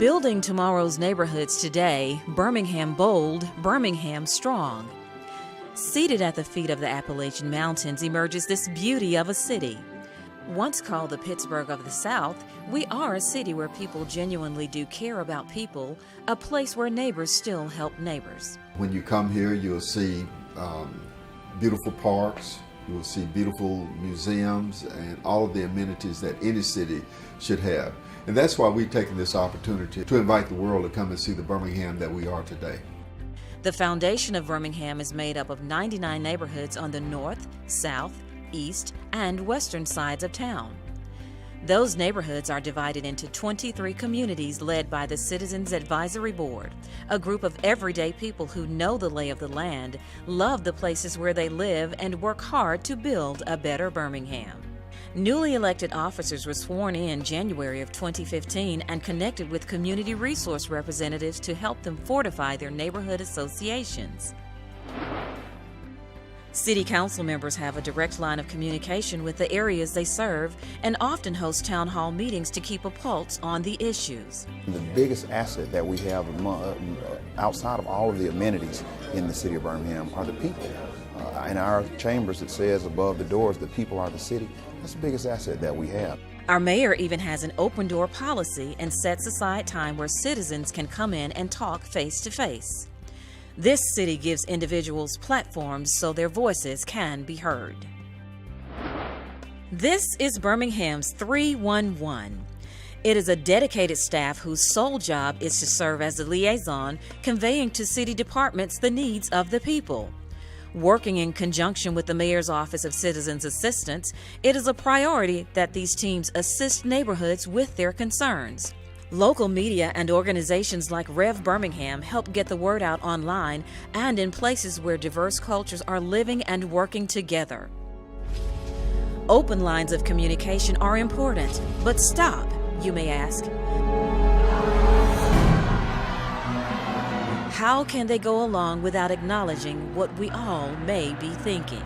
Building tomorrow's neighborhoods today, Birmingham bold, Birmingham strong. Seated at the feet of the Appalachian Mountains emerges this beauty of a city. Once called the Pittsburgh of the South, we are a city where people genuinely do care about people, a place where neighbors still help neighbors. When you come here, you'll see beautiful parks, you will see beautiful museums, and all of the amenities that any city should have. And that's why we've taken this opportunity to invite the world to come and see the Birmingham that we are today. The foundation of Birmingham is made up of 99 neighborhoods on the north, south, east, and western sides of town. Those neighborhoods are divided into 23 communities led by the Citizens Advisory Board, a group of everyday people who know the lay of the land, love the places where they live, and work hard to build a better Birmingham. Newly elected officers were sworn in January of 2015 and connected with community resource representatives to help them fortify their neighborhood associations. City council members have a direct line of communication with the areas they serve and often host town hall meetings to keep a pulse on the issues. The biggest asset that we have outside of all of the amenities in the city of Birmingham are the people. In our chambers it says above the doors, the people are the city. That's the biggest asset that we have. Our mayor even has an open door policy and sets aside time where citizens can come in and talk face to face. This city gives individuals platforms so their voices can be heard. This is Birmingham's 311. It is a dedicated staff whose sole job is to serve as a liaison, conveying to city departments the needs of the people. Working in conjunction with the Mayor's Office of Citizens Assistance, it is a priority that these teams assist neighborhoods with their concerns. Local media and organizations like Rev Birmingham help get the word out online and in places where diverse cultures are living and working together. Open lines of communication are important, but stop, you may ask. How can they go along without acknowledging what we all may be thinking?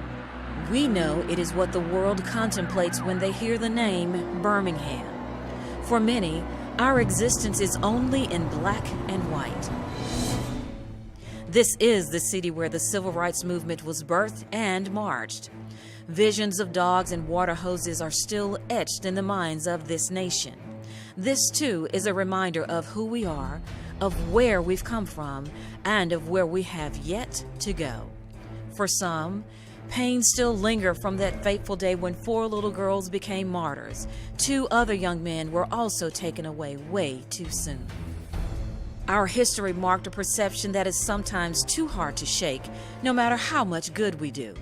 We know it is what the world contemplates when they hear the name Birmingham. For many, our existence is only in black and white. This is the city where the civil rights movement was birthed and marched. Visions of dogs and water hoses are still etched in the minds of this nation. This, too, is a reminder of who we are, of where we've come from, and of where we have yet to go. For some, pains still linger from that fateful day when 4 little girls became martyrs. 2 other young men were also taken away way too soon. Our history marked a perception that is sometimes too hard to shake, no matter how much good we do.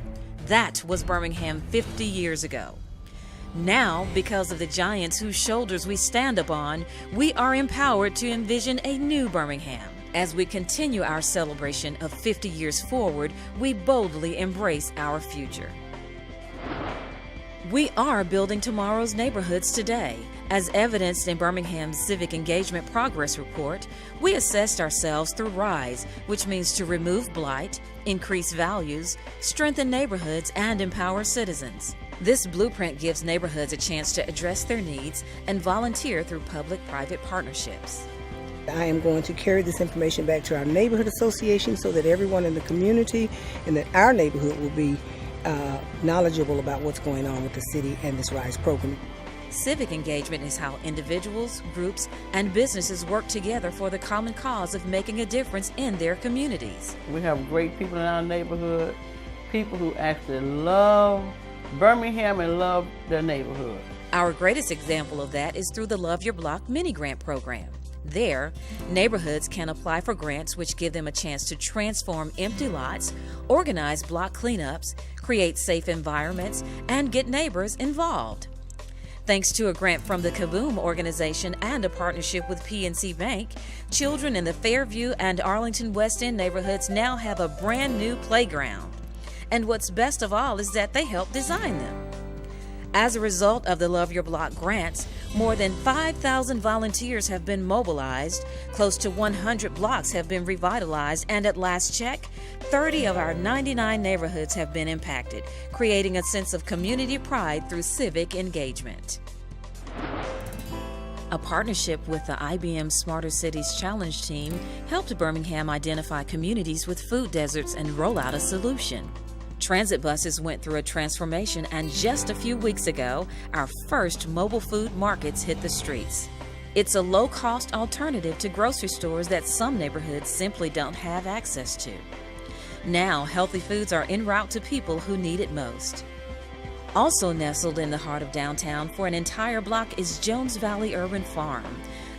That was Birmingham 50 years ago. Now, because of the giants whose shoulders we stand upon, we are empowered to envision a new Birmingham. As we continue our celebration of 50 years forward, we boldly embrace our future. We are building tomorrow's neighborhoods today. As evidenced in Birmingham's Civic Engagement Progress Report, we assessed ourselves through RISE, which means to remove blight, increase values, strengthen neighborhoods, and empower citizens. This blueprint gives neighborhoods a chance to address their needs and volunteer through public-private partnerships. I am going to carry this information back to our neighborhood association so that everyone in the community and that our neighborhood will be knowledgeable about what's going on with the city and this RISE program. Civic engagement is how individuals, groups, and businesses work together for the common cause of making a difference in their communities. We have great people in our neighborhood, people who actually love Birmingham and love their neighborhood. Our greatest example of that is through the Love Your Block mini-grant program. There, neighborhoods can apply for grants which give them a chance to transform empty lots, organize block cleanups, create safe environments, and get neighbors involved. Thanks to a grant from the Kaboom organization and a partnership with PNC Bank, children in the Fairview and Arlington West End neighborhoods now have a brand new playground. And what's best of all is that they helped design them. As a result of the Love Your Block grants, more than 5,000 volunteers have been mobilized, close to 100 blocks have been revitalized, and at last check, 30 of our 99 neighborhoods have been impacted, creating a sense of community pride through civic engagement. A partnership with the IBM Smarter Cities Challenge team helped Birmingham identify communities with food deserts and roll out a solution. Transit buses went through a transformation, and just a few weeks ago, our first mobile food markets hit the streets. It's a low-cost alternative to grocery stores that some neighborhoods simply don't have access to. Now, healthy foods are en route to people who need it most. Also nestled in the heart of downtown for an entire block is Jones Valley Urban Farm,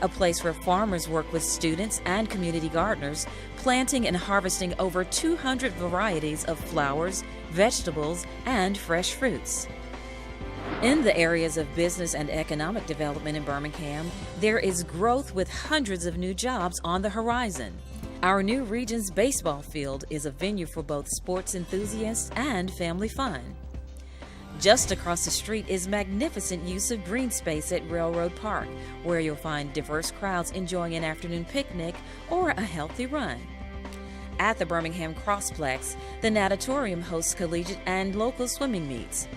a place where farmers work with students and community gardeners, planting and harvesting over 200 varieties of flowers, vegetables, and fresh fruits. In the areas of business and economic development in Birmingham, there is growth with hundreds of new jobs on the horizon. Our new region's baseball field is a venue for both sports enthusiasts and family fun. Just across the street is magnificent use of green space at Railroad Park, where you'll find diverse crowds enjoying an afternoon picnic or a healthy run. At the Birmingham Crossplex, the natatorium hosts collegiate and local swimming meets.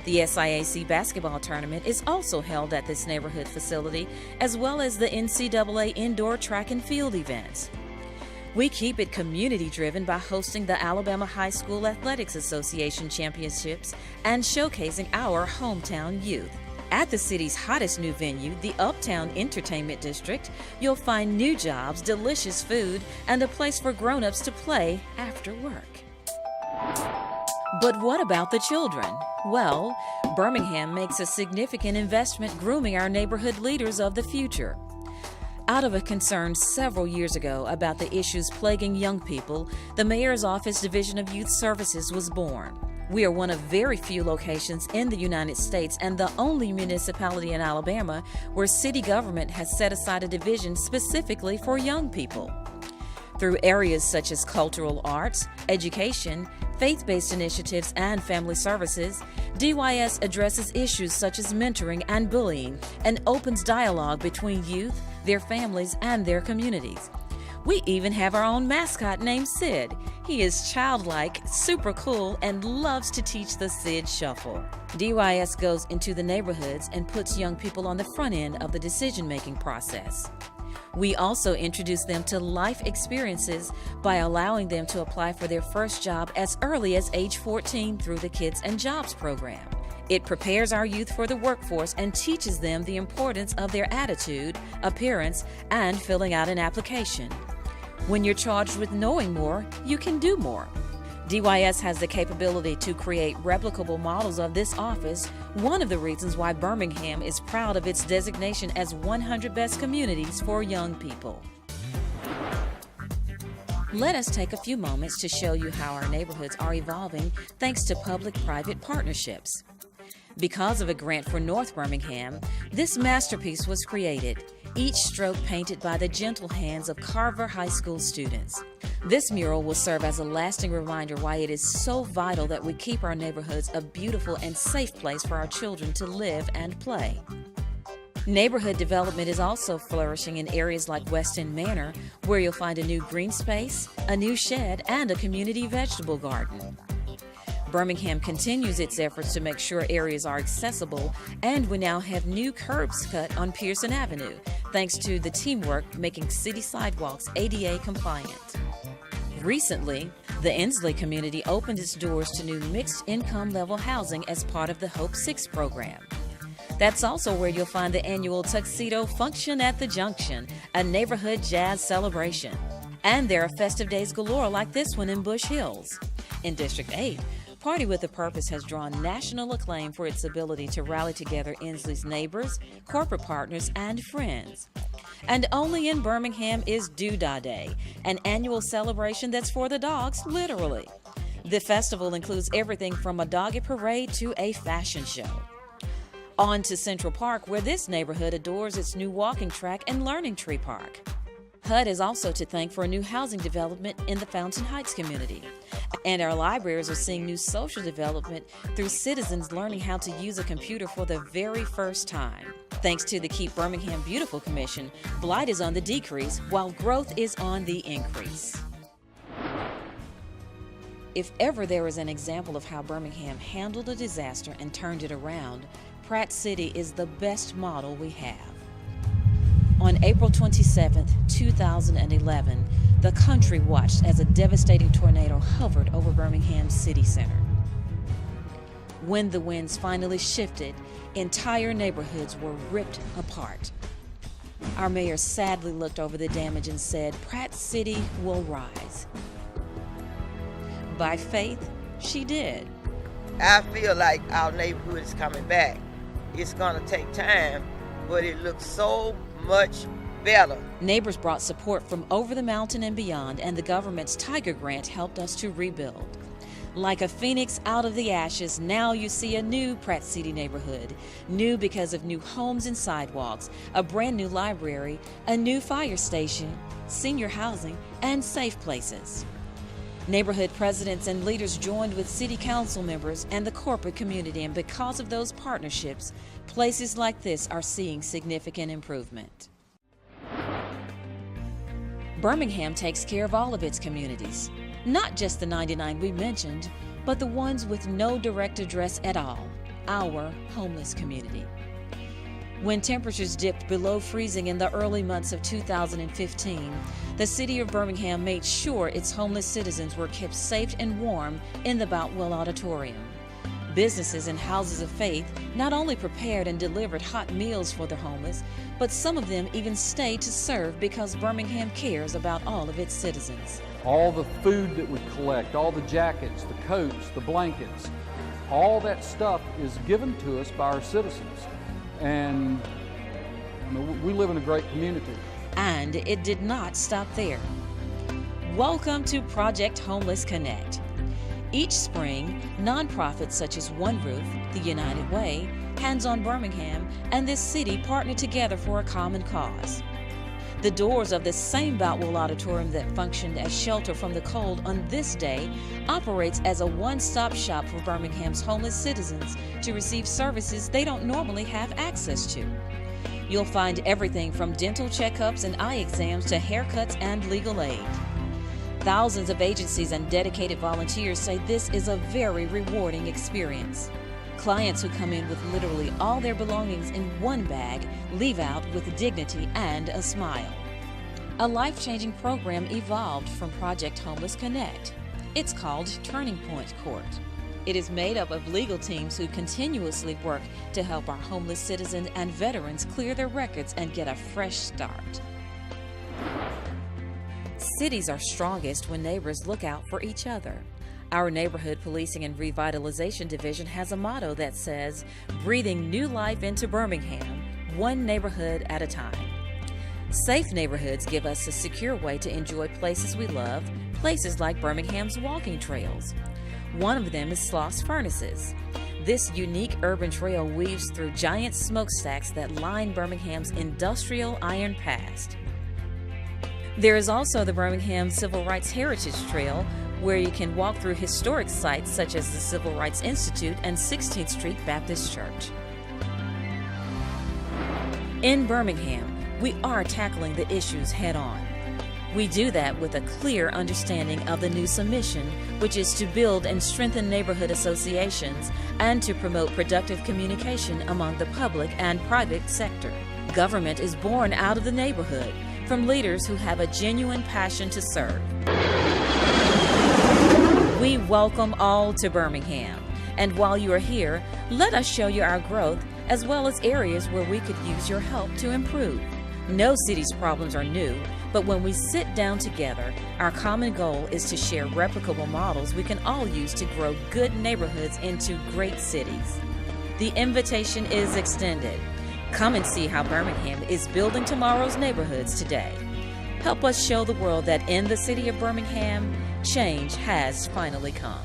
The SIAC basketball tournament is also held at this neighborhood facility, as well as the NCAA indoor track and field events. We keep it community-driven by hosting the Alabama High School Athletics Association Championships and showcasing our hometown youth. At the city's hottest new venue, the Uptown Entertainment District, you'll find new jobs, delicious food, and a place for grown-ups to play after work. But what about the children? Well, Birmingham makes a significant investment grooming our neighborhood leaders of the future. Out of a concern several years ago about the issues plaguing young people, the Mayor's Office Division of Youth Services was born. We are one of very few locations in the United States and the only municipality in Alabama where city government has set aside a division specifically for young people. Through areas such as cultural arts, education, faith-based initiatives, and family services, DYS addresses issues such as mentoring and bullying and opens dialogue between youth, their families, and their communities. We even have our own mascot named Sid. He is childlike, super cool, and loves to teach the Sid Shuffle. DYS goes into the neighborhoods and puts young people on the front end of the decision-making process. We also introduce them to life experiences by allowing them to apply for their first job as early as age 14 through the Kids and Jobs program. It prepares our youth for the workforce and teaches them the importance of their attitude, appearance, and filling out an application. When you're charged with knowing more, you can do more. DYS has the capability to create replicable models of this office, one of the reasons why Birmingham is proud of its designation as 100 Best Communities for Young People. Let us take a few moments to show you how our neighborhoods are evolving thanks to public-private partnerships. Because of a grant for North Birmingham, this masterpiece was created, each stroke painted by the gentle hands of Carver High School students. This mural will serve as a lasting reminder why it is so vital that we keep our neighborhoods a beautiful and safe place for our children to live and play. Neighborhood development is also flourishing in areas like West End Manor, where you'll find a new green space, a new shed, and a community vegetable garden. Birmingham continues its efforts to make sure areas are accessible, and we now have new curbs cut on Pearson Avenue, thanks to the teamwork making city sidewalks ADA compliant. Recently, the Inslee community opened its doors to new mixed income level housing as part of the Hope 6 program. That's also where you'll find the annual Tuxedo Function at the Junction, a neighborhood jazz celebration. And there are festive days galore like this one in Bush Hills. In District 8, Party with a Purpose has drawn national acclaim for its ability to rally together Inslee's neighbors, corporate partners, and friends. And only in Birmingham is Doodah Day, an annual celebration that's for the dogs, literally. The festival includes everything from a doggy parade to a fashion show. On to Central Park, where this neighborhood adores its new walking track and learning tree park. HUD is also to thank for a new housing development in the Fountain Heights community. And our libraries are seeing new social development through citizens learning how to use a computer for the very first time. Thanks to the Keep Birmingham Beautiful Commission, blight is on the decrease while growth is on the increase. If ever there is an example of how Birmingham handled a disaster and turned it around, Pratt City is the best model we have. On April 27, 2011, the country watched as a devastating tornado hovered over Birmingham's city center. When the winds finally shifted, entire neighborhoods were ripped apart. Our mayor sadly looked over the damage and said, "Pratt City will rise." By faith, she did. I feel like our neighborhood is coming back. It's gonna take time, but it looks so much better. Neighbors brought support from over the mountain and beyond, and the government's Tiger Grant helped us to rebuild. Like a phoenix out of the ashes, now you see a new Pratt City neighborhood. New because of new homes and sidewalks, a brand new library, a new fire station, senior housing, and safe places. Neighborhood presidents and leaders joined with city council members and the corporate community, and because of those partnerships, places like this are seeing significant improvement. Birmingham takes care of all of its communities. Not just the 99 we mentioned, but the ones with no direct address at all, our homeless community. When temperatures dipped below freezing in the early months of 2015, the City of Birmingham made sure its homeless citizens were kept safe and warm in the Boutwell Auditorium. Businesses and houses of faith not only prepared and delivered hot meals for the homeless, but some of them even stayed to serve because Birmingham cares about all of its citizens. All the food that we collect, all the jackets, the coats, the blankets, all that stuff is given to us by our citizens. And we live in a great community. And it did not stop there. Welcome to Project Homeless Connect. Each spring, nonprofits such as One Roof, the United Way, Hands on Birmingham, and this city partner together for a common cause. The doors of this same Boutwell Auditorium that functioned as shelter from the cold on this day operates as a one-stop shop for Birmingham's homeless citizens to receive services they don't normally have access to. You'll find everything from dental checkups and eye exams to haircuts and legal aid. Thousands of agencies and dedicated volunteers say this is a very rewarding experience. Clients who come in with literally all their belongings in one bag leave out with dignity and a smile. A life-changing program evolved from Project Homeless Connect. It's called Turning Point Court. It is made up of legal teams who continuously work to help our homeless citizens and veterans clear their records and get a fresh start. Cities are strongest when neighbors look out for each other. Our Neighborhood Policing and Revitalization Division has a motto that says, "Breathing new life into Birmingham, one neighborhood at a time." Safe neighborhoods give us a secure way to enjoy places we love, places like Birmingham's walking trails. One of them is Sloss Furnaces. This unique urban trail weaves through giant smokestacks that line Birmingham's industrial iron past. There is also the Birmingham Civil Rights Heritage Trail, where you can walk through historic sites such as the Civil Rights Institute and 16th Street Baptist Church. In Birmingham, we are tackling the issues head-on. We do that with a clear understanding of the NUSA mission, which is to build and strengthen neighborhood associations and to promote productive communication among the public and private sector. Government is born out of the neighborhood, from leaders who have a genuine passion to serve. We welcome all to Birmingham, and while you are here, let us show you our growth as well as areas where we could use your help to improve. No city's problems are new, but when we sit down together, our common goal is to share replicable models we can all use to grow good neighborhoods into great cities. The invitation is extended. Come and see how Birmingham is building tomorrow's neighborhoods today. Help us show the world that in the City of Birmingham, change has finally come.